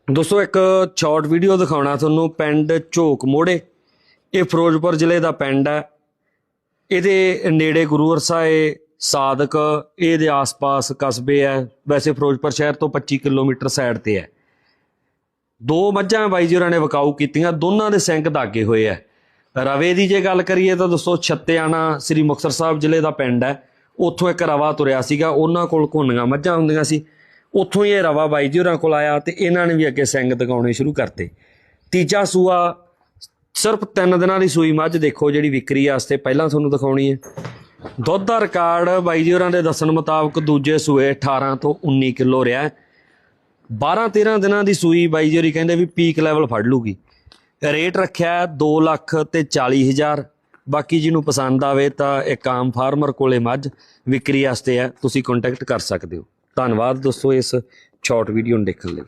दोस्तों एक short video दिखाना थोनों पिंड झोक मोड़े। ये फिरोजपुर जिले का पिंड है। ये नेड़े गुरु अरसाए सादक ये आस पास कस्बे है। वैसे फिरोजपुर शहर तो 25 किलोमीटर साइड पर है। दो मझां बाई जी होरां ने विकाऊ कीतियां, दोनों के सिंग दागे हुए है। रवे की जे गल करिए तो दोस्तों छत्तियाना श्री मुक्तसर साहब जिले का पिंड है। उत्थों एक रवा तुरया सीगा, उन्हां कोल घोनियां मझां हुंदियां सी। उत्थों ही ये रवा बाई जी होरां कोल आया तो इन्हां ने भी अगे सिंग दिखाने शुरू करते। तीजा सूआ सिर्फ 3 दिनों की सूई मझ देखो जी विक्री वास्ते पहला तुहानूं दिखाउणी है। दुध का रिकार्ड बाई जी होरां दे दस्सण मुताबक दूजे सूए 18 तो 19 किलो रहा है। 12-13 दिनों की सूई बाई जी होरी कहंदे भी पीक लैवल फड़ लूगी। रेट रखिया 2,40,000। बाकी जिन्होंने पसंद आए तो एक आम फार्मर कोले मझ विक्री वास्ते है, तुसीं कॉन्टैक्ट कर सकते हो। धन्यवाद दोस्तों इस शॉर्ट वीडियो देखने लई।